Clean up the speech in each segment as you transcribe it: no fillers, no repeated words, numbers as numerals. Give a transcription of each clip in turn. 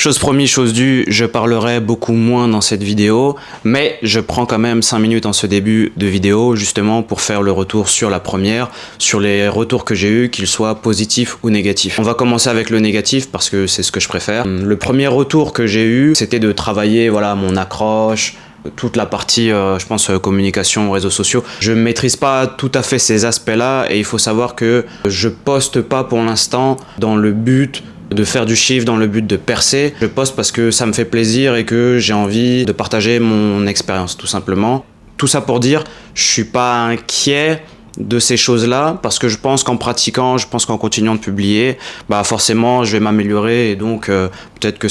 Chose promise, chose due, je parlerai beaucoup moins dans cette vidéo, mais je prends quand même 5 minutes en ce début de vidéo, justement pour faire le retour sur la première, sur les retours que j'ai eus, qu'ils soient positifs ou négatifs. On va commencer avec le négatif parce que c'est ce que je préfère. Le premier retour que j'ai eu, c'était de travailler voilà, mon accroche, toute la partie, je pense, communication, réseaux sociaux. Je ne maîtrise pas tout à fait ces aspects-là et il faut savoir que je poste pas pour l'instant dans le but de faire du chiffre, dans le but de percer. Je poste parce que ça me fait plaisir et que j'ai envie de partager mon expérience, tout simplement. Tout ça pour dire, je suis pas inquiet de ces choses-là parce que je pense qu'en pratiquant, je pense qu'en continuant de publier, bah forcément je vais m'améliorer et donc peut-être que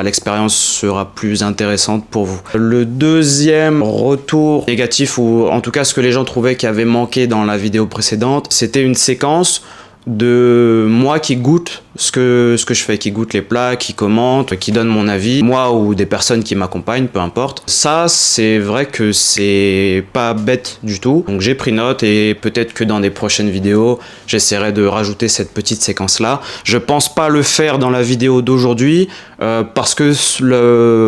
l'expérience sera plus intéressante pour vous. Le deuxième retour négatif, ou en tout cas ce que les gens trouvaient qui avait manqué dans la vidéo précédente, c'était une séquence de moi qui goûte ce que je fais, qui goûte les plats, qui commente, qui donne mon avis, moi ou des personnes qui m'accompagnent, peu importe. Ça, c'est vrai que c'est pas bête du tout. Donc j'ai pris note et peut-être que dans des prochaines vidéos, j'essaierai de rajouter cette petite séquence-là. Je pense pas le faire dans la vidéo d'aujourd'hui parce que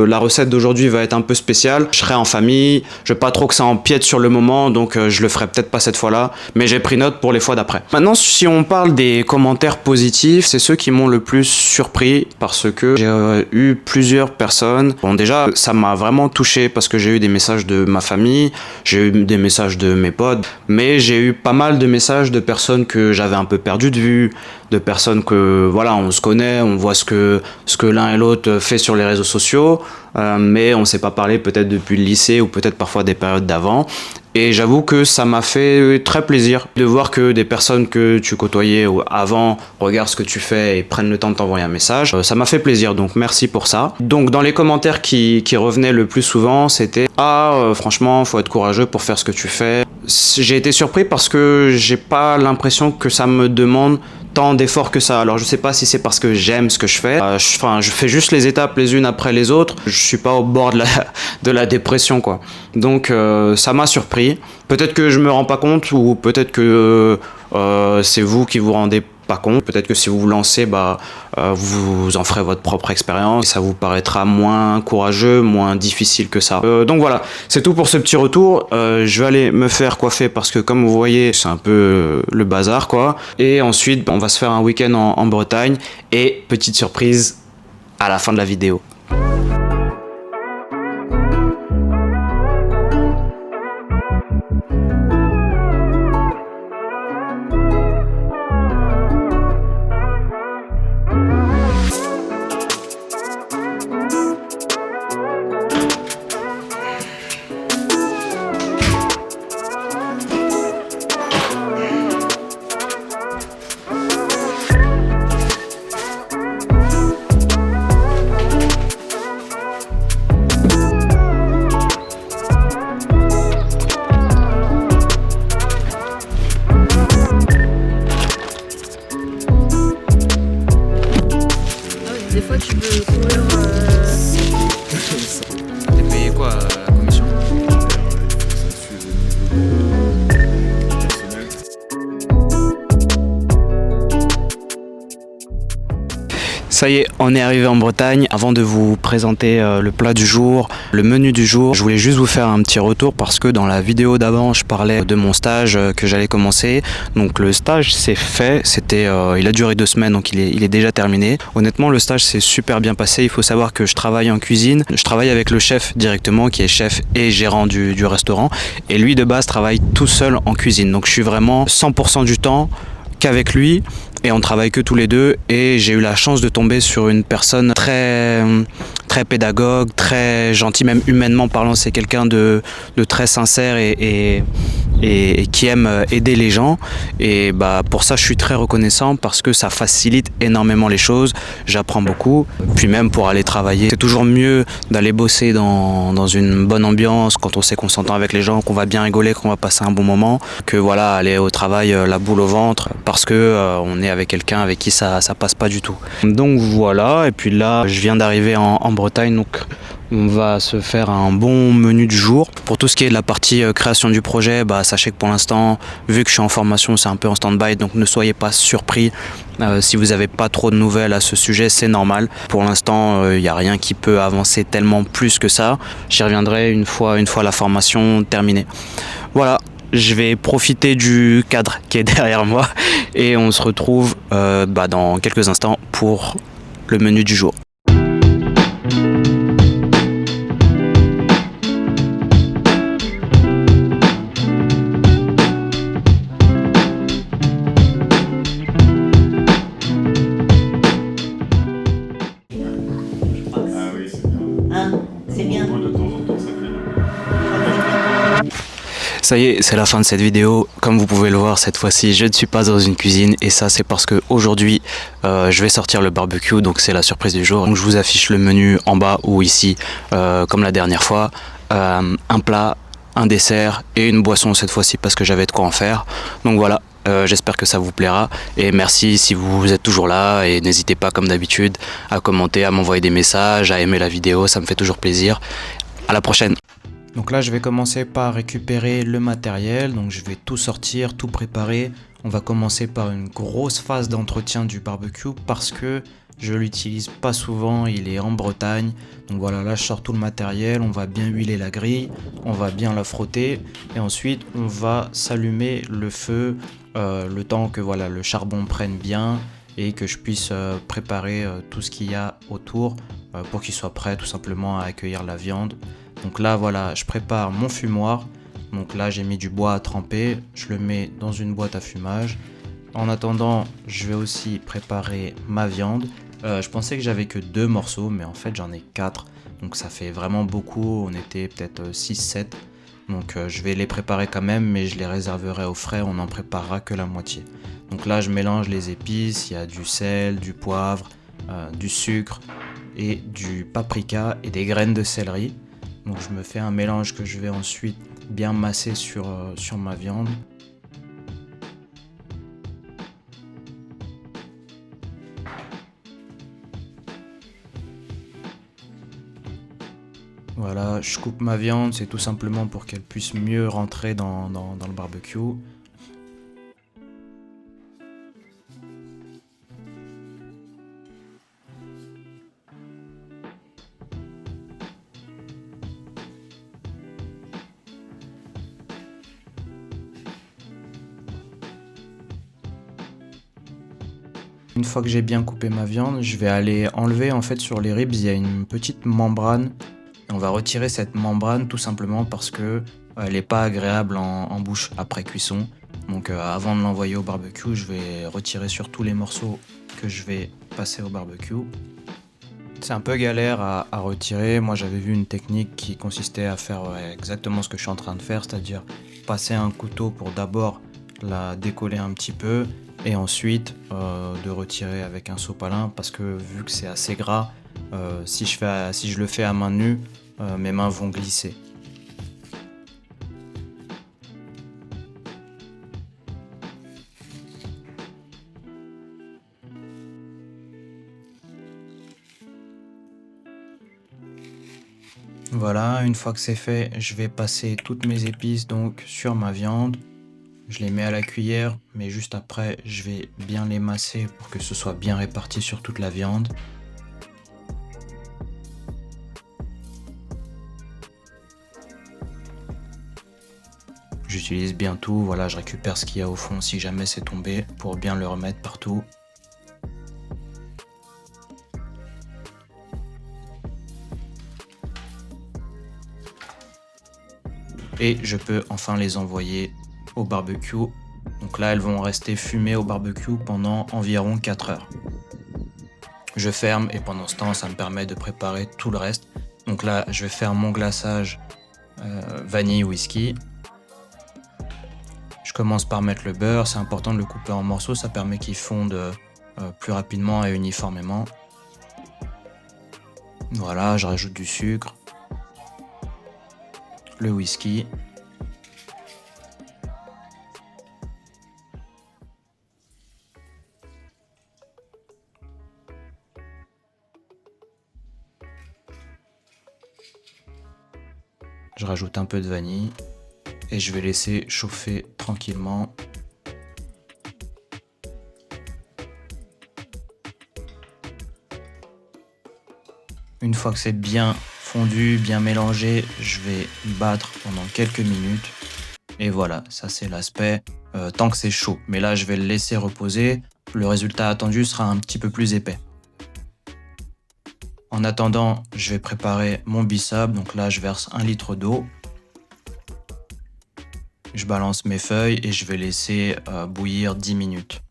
la recette d'aujourd'hui va être un peu spéciale. Je serai en famille, je veux pas trop que ça empiète sur le moment, donc je le ferai peut-être pas cette fois-là, mais j'ai pris note pour les fois d'après. Maintenant, si on parle des commentaires positifs, c'est ceux qui m'ont le plus surpris parce que j'ai eu plusieurs personnes. Bon, déjà, ça m'a vraiment touché parce que j'ai eu des messages de ma famille, j'ai eu des messages de mes potes, mais j'ai eu pas mal de messages de personnes que j'avais un peu perdu de vue, de personnes que, voilà, on se connaît, on voit ce que l'un et l'autre fait sur les réseaux sociaux, mais on s'est pas parlé peut-être depuis le lycée ou peut-être parfois des périodes d'avant. Et j'avoue que ça m'a fait très plaisir de voir que des personnes que tu côtoyais avant regardent ce que tu fais et prennent le temps de t'envoyer un message. Ça m'a fait plaisir, donc merci pour ça. Donc dans les commentaires qui revenaient le plus souvent, c'était « Ah, franchement, faut être courageux pour faire ce que tu fais ». J'ai été surpris parce que j'ai pas l'impression que ça me demande tant d'efforts que ça. Alors je sais pas si c'est parce que j'aime ce que je fais. Je fais juste les étapes les unes après les autres. Je suis pas au bord de la dépression, quoi. Donc ça m'a surpris. Peut-être que je me rends pas compte ou peut-être que c'est vous qui vous rendez pas compte. Peut-être que si vous vous lancez, vous en ferez votre propre expérience. Ça vous paraîtra moins courageux, moins difficile que ça. Donc voilà, c'est tout pour ce petit retour. Je vais aller me faire coiffer parce que comme vous voyez, c'est un peu le bazar, quoi. Et ensuite, on va se faire un week-end en Bretagne. Et petite surprise à la fin de la vidéo. Des fois tu peux courir T'es payé quoi la commission? Ça y est, on est arrivé en Bretagne. Avant de vous présenter le plat du jour, le menu du jour, je voulais juste vous faire un petit retour parce que dans la vidéo d'avant, je parlais de mon stage que j'allais commencer. Donc le stage c'est fait, il a duré 2 semaines, donc il est déjà terminé. Honnêtement, le stage s'est super bien passé. Il faut savoir que je travaille en cuisine. Je travaille avec le chef directement, qui est chef et gérant du restaurant. Et lui de base travaille tout seul en cuisine. Donc je suis vraiment 100% du temps qu'avec lui. Et on travaille que tous les deux et j'ai eu la chance de tomber sur une personne très pédagogue, très gentil, même humainement parlant. C'est quelqu'un de très sincère et qui aime aider les gens. Et pour ça, je suis très reconnaissant parce que ça facilite énormément les choses. J'apprends beaucoup. Puis même pour aller travailler, c'est toujours mieux d'aller bosser dans une bonne ambiance quand on sait qu'on s'entend avec les gens, qu'on va bien rigoler, qu'on va passer un bon moment, que voilà, aller au travail la boule au ventre parce que on est avec quelqu'un avec qui ça passe pas du tout. Donc voilà, et puis là je viens d'arriver en Bretagne, donc On va se faire un bon menu du jour. Pour tout ce qui est de la partie création du projet, sachez que pour l'instant, vu que je suis en formation, c'est un peu en stand-by, donc ne soyez pas surpris si vous n'avez pas trop de nouvelles à ce sujet, c'est normal. Pour l'instant, il n'y a rien qui peut avancer tellement plus que ça. J'y reviendrai une fois la formation terminée. Voilà, je vais profiter du cadre qui est derrière moi et on se retrouve dans quelques instants pour le menu du jour. Ah oui, c'est bien. Hein, c'est bien. Moi, de temps en temps, ça fait. Ça y est, c'est la fin de cette vidéo. Comme vous pouvez le voir, cette fois-ci, je ne suis pas dans une cuisine et ça, c'est parce que aujourd'hui, je vais sortir le barbecue, donc c'est la surprise du jour. Donc je vous affiche le menu en bas ou ici, comme la dernière fois. Un plat, un dessert et une boisson cette fois-ci parce que j'avais de quoi en faire. Donc voilà. J'espère que ça vous plaira et merci si vous êtes toujours là et n'hésitez pas comme d'habitude à commenter, à m'envoyer des messages, à aimer la vidéo, ça me fait toujours plaisir. À la prochaine. Donc là je vais commencer par récupérer le matériel, donc je vais tout sortir, tout préparer. On va commencer par une grosse phase d'entretien du barbecue parce que je l'utilise pas souvent, il est en Bretagne. Donc voilà, là je sors tout le matériel, on va bien huiler la grille, on va bien la frotter et ensuite on va s'allumer le feu le temps que voilà, le charbon prenne bien et que je puisse préparer tout ce qu'il y a autour pour qu'il soit prêt tout simplement à accueillir la viande. Donc là voilà, je prépare mon fumoir. Donc là j'ai mis du bois à tremper, je le mets dans une boîte à fumage. En attendant, je vais aussi préparer ma viande. Je pensais que j'avais que 2 morceaux, mais en fait j'en ai 4. Donc ça fait vraiment beaucoup, on était peut-être 6-7. Donc je vais les préparer quand même, mais je les réserverai au frais, on n'en préparera que la moitié. Donc là je mélange les épices, il y a du sel, du poivre, du sucre et du paprika et des graines de céleri. Donc je me fais un mélange que je vais ensuite bien masser sur ma viande. Voilà, je coupe ma viande, c'est tout simplement pour qu'elle puisse mieux rentrer dans le barbecue. Une fois que j'ai bien coupé ma viande, je vais aller enlever en fait sur les ribs, il y a une petite membrane. On va retirer cette membrane tout simplement parce que elle n'est pas agréable en bouche après cuisson. Donc avant de l'envoyer au barbecue, je vais retirer sur tous les morceaux que je vais passer au barbecue. C'est un peu galère à retirer. Moi j'avais vu une technique qui consistait à faire exactement ce que je suis en train de faire, c'est-à-dire passer un couteau pour d'abord la décoller un petit peu et ensuite de retirer avec un sopalin parce que vu que c'est assez gras, si je le fais à main nue, mes mains vont glisser. Voilà, une fois que c'est fait, je vais passer toutes mes épices donc sur ma viande. Je les mets à la cuillère, mais juste après, je vais bien les masser pour que ce soit bien réparti sur toute la viande. J'utilise bien tout, voilà, je récupère ce qu'il y a au fond si jamais c'est tombé pour bien le remettre partout. Et je peux enfin les envoyer au barbecue. Donc là, elles vont rester fumées au barbecue pendant environ 4 heures. Je ferme et pendant ce temps, ça me permet de préparer tout le reste. Donc là, je vais faire mon glaçage vanille whisky. Je commence par mettre le beurre, c'est important de le couper en morceaux, ça permet qu'il fonde plus rapidement et uniformément. Voilà, je rajoute du sucre, le whisky. je rajoute un peu de vanille et je vais laisser chauffer tranquillement. Une fois que c'est bien fondu, bien mélangé, je vais battre pendant quelques minutes. Et voilà, ça c'est l'aspect tant que c'est chaud. Mais là, je vais le laisser reposer. Le résultat attendu sera un petit peu plus épais. En attendant, je vais préparer mon bissap. Donc là, je verse 1 litre d'eau. Je balance mes feuilles et je vais laisser bouillir 10 minutes.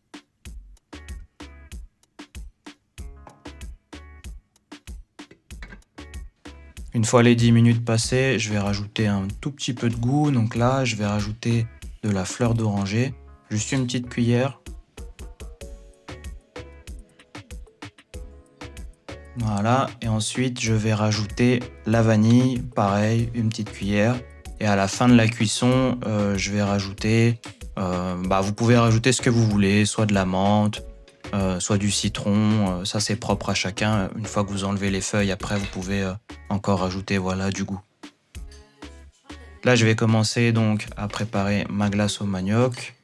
Une fois les 10 minutes passées, je vais rajouter un tout petit peu de goût. Donc là, je vais rajouter de la fleur d'oranger, juste une petite cuillère. Voilà, et ensuite je vais rajouter la vanille, pareil, une petite cuillère. Et à la fin de la cuisson, je vais rajouter, vous pouvez rajouter ce que vous voulez, soit de la menthe, soit du citron, ça c'est propre à chacun. Une fois que vous enlevez les feuilles, après vous pouvez encore rajouter voilà, du goût. Là je vais commencer donc à préparer ma glace au manioc.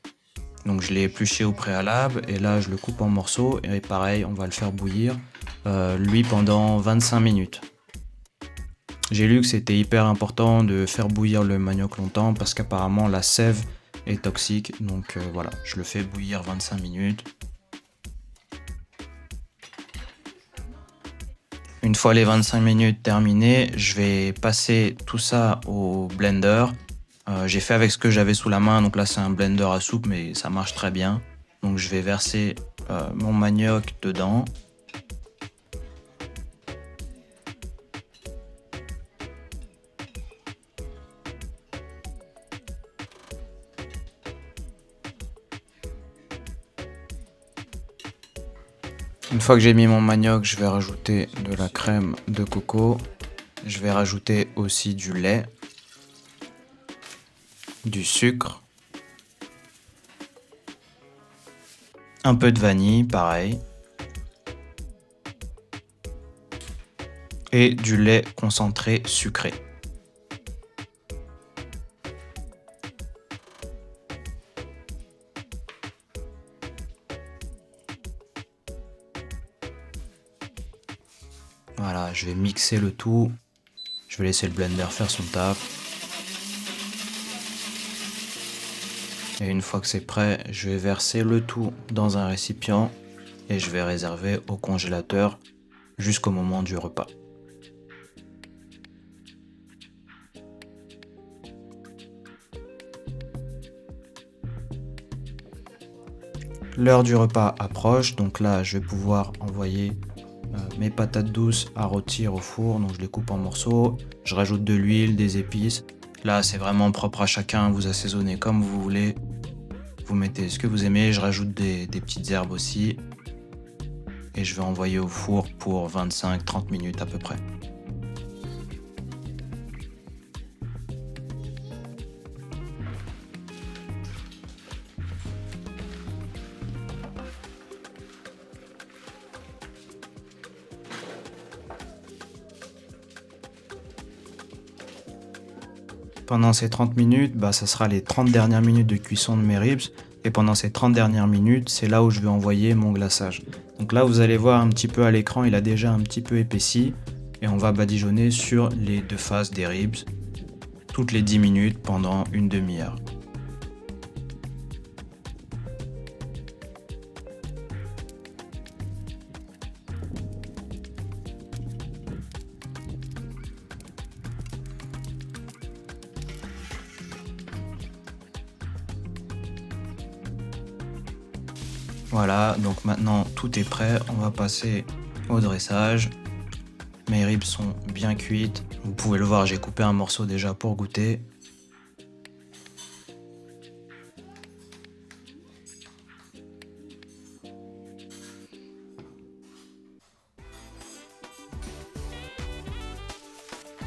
Donc je l'ai épluché au préalable et là je le coupe en morceaux et pareil on va le faire bouillir lui pendant 25 minutes. J'ai lu que c'était hyper important de faire bouillir le manioc longtemps parce qu'apparemment la sève est toxique, donc voilà, je le fais bouillir 25 minutes. Une fois les 25 minutes terminées, je vais passer tout ça au blender. J'ai fait avec ce que j'avais sous la main, donc là c'est un blender à soupe mais ça marche très bien. Donc je vais verser mon manioc dedans. Une fois que j'ai mis mon manioc, je vais rajouter de la crème de coco. Je vais rajouter aussi du lait, du sucre, un peu de vanille, pareil, et du lait concentré sucré. Voilà, je vais mixer le tout. Je vais laisser le blender faire son taf. Et une fois que c'est prêt, je vais verser le tout dans un récipient et je vais réserver au congélateur jusqu'au moment du repas. L'heure du repas approche, donc là je vais pouvoir envoyer mes patates douces à rôtir au four, donc je les coupe en morceaux, je rajoute de l'huile, des épices. Là c'est vraiment propre à chacun, vous assaisonnez comme vous voulez, vous mettez ce que vous aimez, je rajoute des petites herbes aussi et je vais envoyer au four pour 25-30 minutes à peu près. Pendant ces 30 minutes, ça sera les 30 dernières minutes de cuisson de mes ribs. Et pendant ces 30 dernières minutes, c'est là où je vais envoyer mon glaçage. Donc là, vous allez voir un petit peu à l'écran, il a déjà un petit peu épaissi. Et on va badigeonner sur les deux faces des ribs, toutes les 10 minutes pendant une demi-heure. Voilà, donc maintenant tout est prêt, on va passer au dressage. Mes ribs sont bien cuites, vous pouvez le voir, j'ai coupé un morceau déjà pour goûter.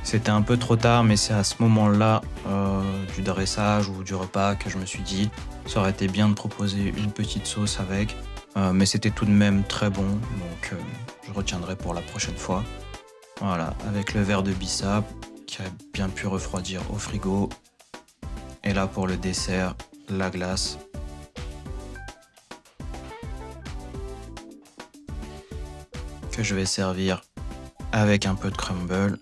C'était un peu trop tard, mais c'est à ce moment-là du dressage ou du repas que je me suis dit ça aurait été bien de proposer une petite sauce avec, mais c'était tout de même très bon, donc je retiendrai pour la prochaine fois. Voilà, avec le verre de bissap qui a bien pu refroidir au frigo. Et là pour le dessert, la glace. Que je vais servir avec un peu de crumble.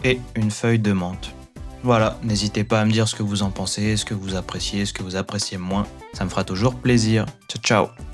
Et une feuille de menthe. Voilà, n'hésitez pas à me dire ce que vous en pensez, ce que vous appréciez moins. Ça me fera toujours plaisir. Ciao, ciao!